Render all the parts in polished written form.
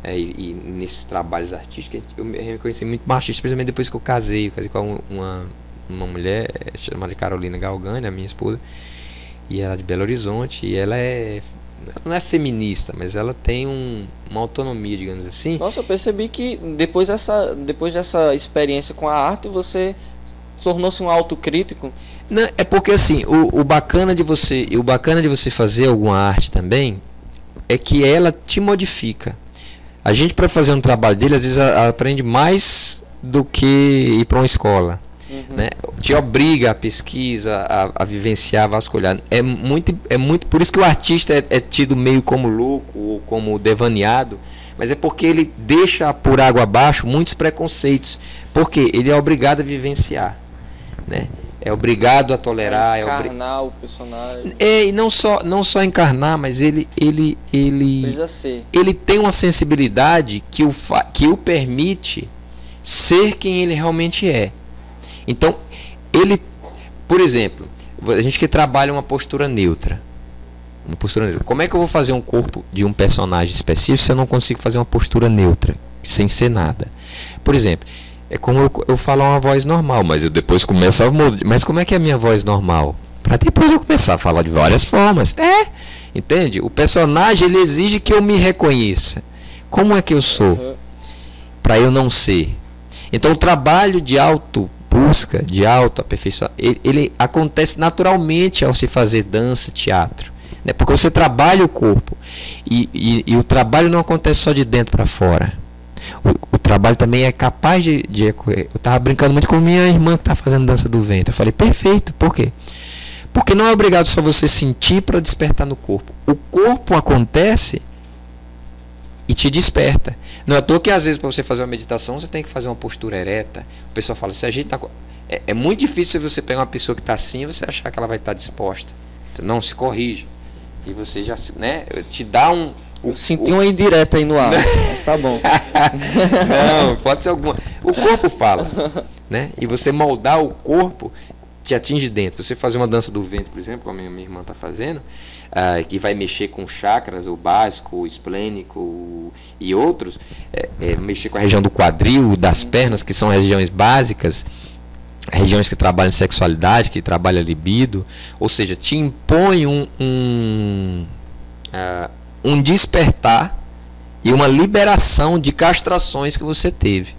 E nesses trabalhos artísticos eu me reconheci muito machista, principalmente depois que eu casei com uma mulher chamada Carolina Galgani, a minha esposa, e ela é de Belo Horizonte, e ela não é feminista, mas ela tem uma autonomia, digamos assim. Nossa, eu percebi que depois dessa experiência com a arte, você tornou-se um autocrítico. Não, é porque assim, o bacana de você fazer alguma arte também é que ela te modifica. A gente, para fazer um trabalho dele, às vezes aprende mais do que ir para uma escola. Né? Te obriga a pesquisa, a vivenciar, a vasculhar. É muito por isso que o artista é tido meio como louco ou como devaneado, mas é porque ele deixa por água abaixo muitos preconceitos, porque ele é obrigado a vivenciar, né? É obrigado a tolerar, encarnar o personagem. E não só encarnar, mas ele precisa ser. Ele tem uma sensibilidade que o permite ser quem ele realmente é. Então, por exemplo, a gente que trabalha uma postura neutra. Como é que eu vou fazer um corpo de um personagem específico se eu não consigo fazer uma postura neutra, sem ser nada? Por exemplo, é como eu falar uma voz normal, mas eu depois começo a mudar. Mas como é que é a minha voz normal? Para depois eu começar a falar de várias formas. Entende? O personagem, ele exige que eu me reconheça. Como é que eu sou? Para eu não ser. Então o trabalho de busca, de autoaperfeiçoamento, ele acontece naturalmente ao se fazer dança, teatro, né? Porque você trabalha o corpo e o trabalho não acontece só de dentro para fora. O trabalho também é capaz de eu estava brincando muito com minha irmã que está fazendo dança do ventre. Eu falei, perfeito, por quê? Porque não é obrigado só você sentir para despertar no corpo. O corpo acontece e te desperta. Não é à toa que às vezes para você fazer uma meditação você tem que fazer uma postura ereta. O pessoal fala, se a gente é muito difícil você pegar uma pessoa que está assim e você achar que ela vai estar disposta. Não, se corrige. E você já, né, te dá senti uma indireta aí no ar, mas tá bom. Não, pode ser alguma. O corpo fala, né? E você moldar o corpo te atinge dentro. Você fazer uma dança do ventre, por exemplo, como a minha irmã está fazendo, que vai mexer com chakras, o básico, o esplênico e outros, mexer com a região do quadril, das pernas, que são regiões básicas, regiões que trabalham sexualidade, que trabalham libido, ou seja, te impõe um despertar e uma liberação de castrações que você teve.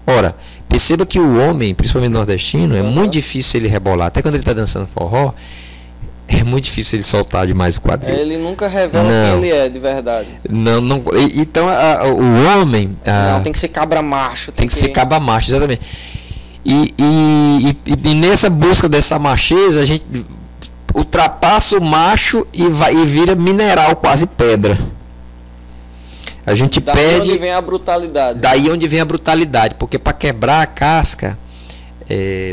Ora, perceba que o homem, principalmente nordestino, é muito difícil ele rebolar. Até quando ele está dançando forró, é muito difícil ele soltar demais o quadril. Ele nunca revela quem ele é de verdade. Não. Então, o homem... Não, tem que ser cabra macho. Tem que ser cabra macho, exatamente. E nessa busca dessa macheza, a gente ultrapassa o macho e vira mineral, quase pedra. A gente perde. Daí onde vem a brutalidade. Daí onde vem a brutalidade, porque para quebrar a casca,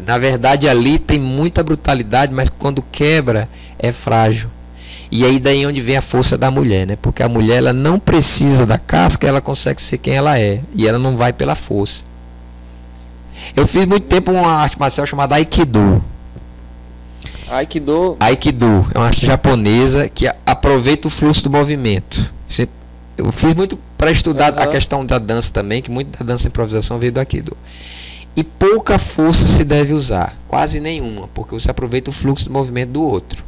na verdade ali tem muita brutalidade, mas quando quebra é frágil. E aí daí onde vem a força da mulher, né? Porque a mulher, ela não precisa da casca, ela consegue ser quem ela é, e ela não vai pela força. Eu fiz muito tempo uma arte marcial chamada Aikido. Aikido é uma arte japonesa que aproveita o fluxo do movimento. Eu fiz muito para estudar a questão da dança também, que muito da dança improvisação veio do Aikido. E pouca força se deve usar, quase nenhuma, porque você aproveita o fluxo do movimento do outro.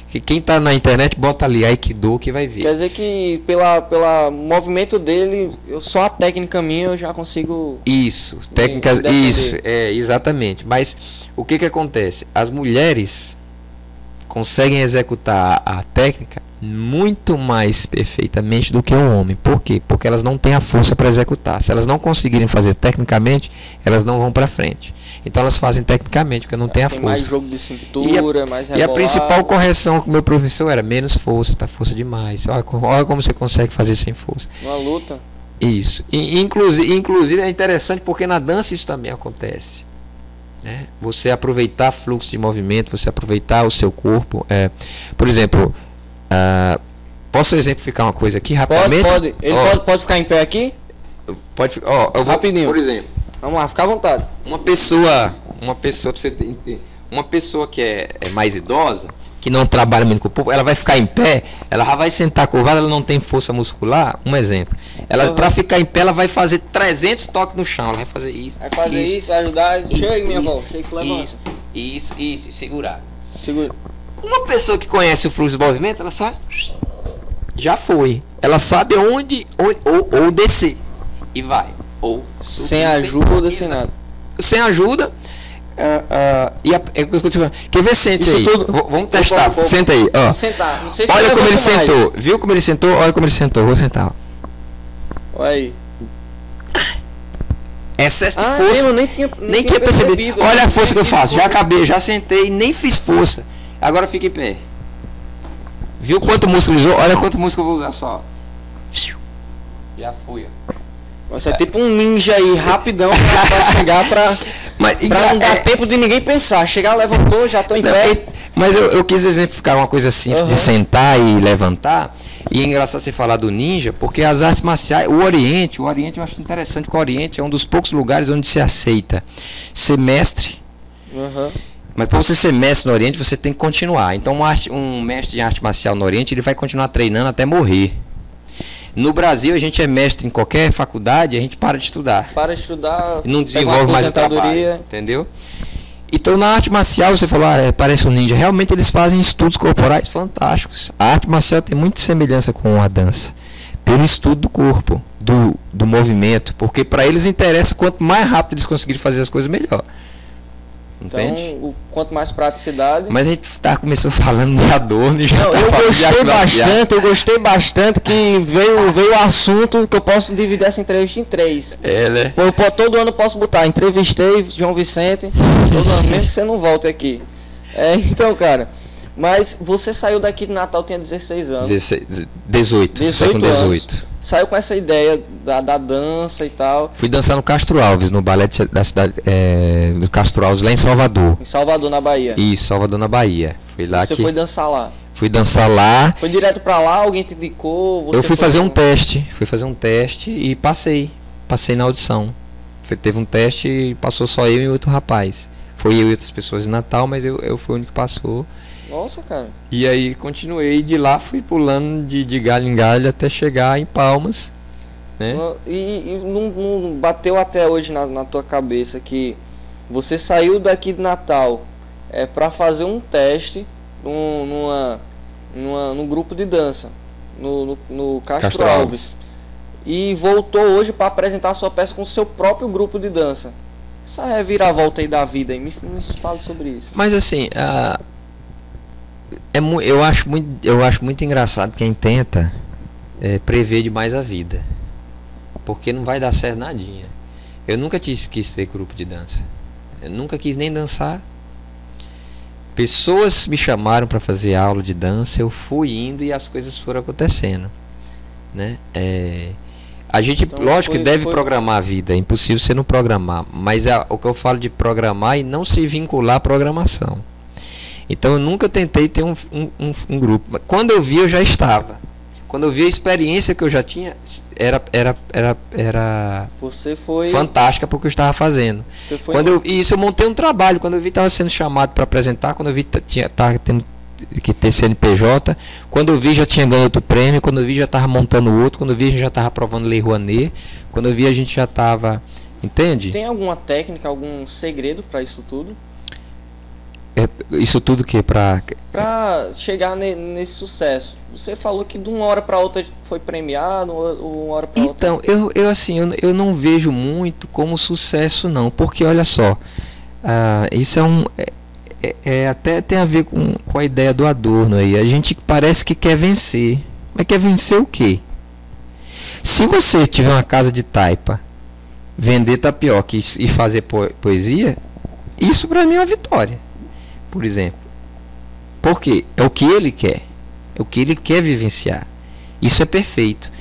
Que quem está na internet bota ali Aikido que vai ver. Quer dizer que pela movimento dele, só a técnica minha eu já consigo. Isso, técnicas, isso, exatamente. Mas o que acontece? As mulheres conseguem executar a técnica muito mais perfeitamente do que o homem. Por quê? Porque elas não têm a força para executar. Se elas não conseguirem fazer tecnicamente, elas não vão para frente. Então elas fazem tecnicamente, porque não tem a força. Mais jogo de cintura, mais rebolado. E a principal correção que o meu professor era menos força, tá força demais. Olha como você consegue fazer sem força. Uma luta. Isso. E, inclusive é interessante porque na dança isso também acontece. Né? Você aproveitar fluxo de movimento, você aproveitar o seu corpo. Por exemplo, posso exemplificar uma coisa aqui rapidamente? Pode. Ele pode ficar em pé aqui? Pode. Eu vou, rapidinho. Por exemplo. Vamos lá, fica à vontade. Uma pessoa pra você entender. Uma pessoa que é mais idosa, que não trabalha muito com o pulso, ela vai ficar em pé, ela já vai sentar curvada, ela não tem força muscular. Um exemplo. Ela, para ficar em pé, ela vai fazer 300 toques no chão. Ela vai fazer isso. Vai fazer isso, vai ajudar. Chega, minha avó. Chega, se levanta. Isso, e segurar. Segura. Uma pessoa que conhece o fluxo do movimento, ela sabe. Já foi. Ela sabe onde ou descer. E vai. Ou subir, sem ajuda, sem nada. Sem ajuda. Quer ver? Sente aí. Vamos testar. Senta aí. Ó. Vou sentar. Não sei se olha como ele sentou. Viu como ele sentou? Olha como ele sentou. Vou sentar. Olha aí. Excesso de força. Eu nem tinha percebido. Olha a força que eu faço. Já acabei, já sentei, nem fiz força. Agora fica em pé. Viu quanto músculo usou? Olha quanto músculo eu vou usar só. Já fui, ó. Você é tipo um ninja aí, rapidão, pra chegar pra não dar tempo de ninguém pensar. Chegar, levantou, já tô em pé. Mas eu quis exemplificar uma coisa simples de sentar e levantar. E é engraçado você falar do ninja, porque as artes marciais, o Oriente eu acho interessante, porque o Oriente é um dos poucos lugares onde se aceita ser mestre. Mas para você ser mestre no Oriente, você tem que continuar. Então um mestre em arte marcial no Oriente, ele vai continuar treinando até morrer. No Brasil, a gente é mestre em qualquer faculdade, a gente para de estudar. Para de estudar, e não desenvolve mais o trabalho, entendeu? Então, na arte marcial, você falou, parece um ninja. Realmente, eles fazem estudos corporais fantásticos. A arte marcial tem muita semelhança com a dança. Pelo estudo do corpo, do movimento. Porque para eles interessa, quanto mais rápido eles conseguirem fazer as coisas, melhor. Entende? Então, quanto mais praticidade. Mas a gente começou falando de Adorno e já eu gostei bastante que veio o assunto que eu posso dividir essa entrevista em 3. Né? Todo ano eu posso botar, entrevistei João Vicente, todo ano, mesmo que você não volte aqui. Então, cara, mas você saiu daqui de Natal, tinha 16 anos. 18 anos. Saiu com essa ideia da dança e tal. Fui dançar no Castro Alves, no balé da cidade do Castro Alves, lá em Salvador. Em Salvador, na Bahia. Isso, Salvador, na Bahia. Você foi dançar lá? Fui dançar lá. Foi direto pra lá? Alguém te indicou? Eu fui fazer um teste. Fui fazer um teste e passei. Passei na audição. Teve um teste e passou só eu e outro rapaz. Foi eu e outras pessoas de Natal, mas eu fui o único que passou. Nossa, cara. E aí continuei de lá, fui pulando de galho em galho até chegar em Palmas, né? E não bateu até hoje na tua cabeça que você saiu daqui de Natal para fazer um teste num grupo de dança no Castro Alves e voltou hoje para apresentar a sua peça com o seu próprio grupo de dança. Essa reviravolta aí da vida aí, me fala sobre isso. Mas assim, eu acho muito engraçado quem tenta prever demais a vida, porque não vai dar certo nadinha. Eu nunca quis ter grupo de dança, eu nunca quis nem dançar. Pessoas me chamaram para fazer aula de dança, eu fui indo e as coisas foram acontecendo, né? A gente, então, lógico que deve programar a vida, é impossível você não programar, mas o que eu falo de programar e não se vincular à programação. Então eu nunca tentei ter um grupo. Mas quando eu vi, eu já estava. Quando eu vi a experiência que eu já tinha, era você foi fantástica porque eu estava fazendo. E isso eu montei um trabalho. Quando eu vi, estava sendo chamado para apresentar. Quando eu vi, estava tendo que ter CNPJ. Quando eu vi, já tinha ganho outro prêmio. Quando eu vi, já estava montando outro. Quando eu vi, a gente já estava aprovando Lei Rouanet. Quando eu vi, a gente já estava... Entende? Tem alguma técnica, algum segredo para isso tudo? Isso tudo que para chegar nesse sucesso. Você falou que de uma hora para outra foi premiado, uma hora para outra. Então, eu não vejo muito como sucesso não, porque olha só, isso até tem a ver com a ideia do Adorno aí. A gente parece que quer vencer, mas quer vencer o quê? Se você tiver uma casa de taipa, vender tapioca e fazer poesia, isso para mim é uma vitória. Por exemplo, porque é o que ele quer, é o que ele quer vivenciar. Isso é perfeito.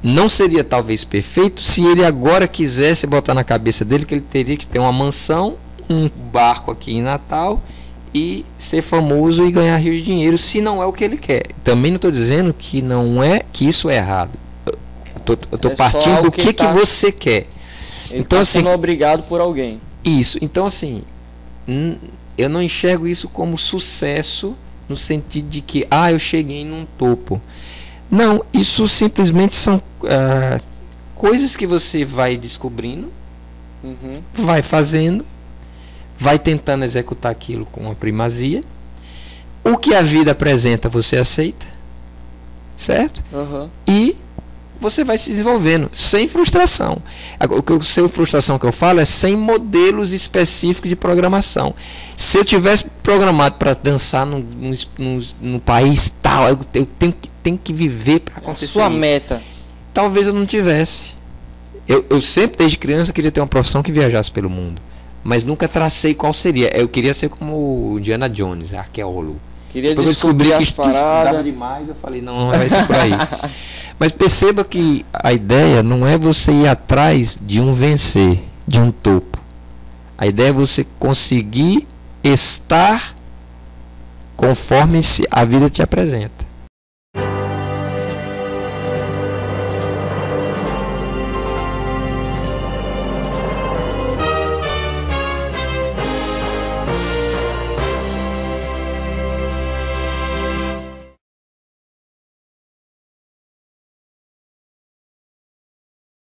Não seria talvez perfeito se ele agora quisesse botar na cabeça dele que ele teria que ter uma mansão, um barco aqui em Natal e ser famoso e ganhar rios de dinheiro, se não é o que ele quer. Também não estou dizendo que não é, que isso é errado. Eu estou partindo do que você quer. Ele então, assim, sendo obrigado por alguém. Isso. Então assim, eu não enxergo isso como sucesso no sentido de que, eu cheguei num topo. Não, isso simplesmente são coisas que você vai descobrindo, vai fazendo, vai tentando executar aquilo com uma primazia. O que a vida apresenta, você aceita, certo? E você vai se desenvolvendo sem frustração. A frustração que eu falo é sem modelos específicos de programação. Se eu tivesse programado para dançar num país tal, eu tenho que viver para acontecer. Sua meta. Talvez eu não tivesse. Eu sempre, desde criança, queria ter uma profissão que viajasse pelo mundo. Mas nunca tracei qual seria. Eu queria ser como o Indiana Jones, arqueólogo. Queria descobrir as paradas. Demais, eu falei, não vai ser por aí. Mas perceba que a ideia não é você ir atrás de um vencer, de um topo. A ideia é você conseguir estar conforme a vida te apresenta.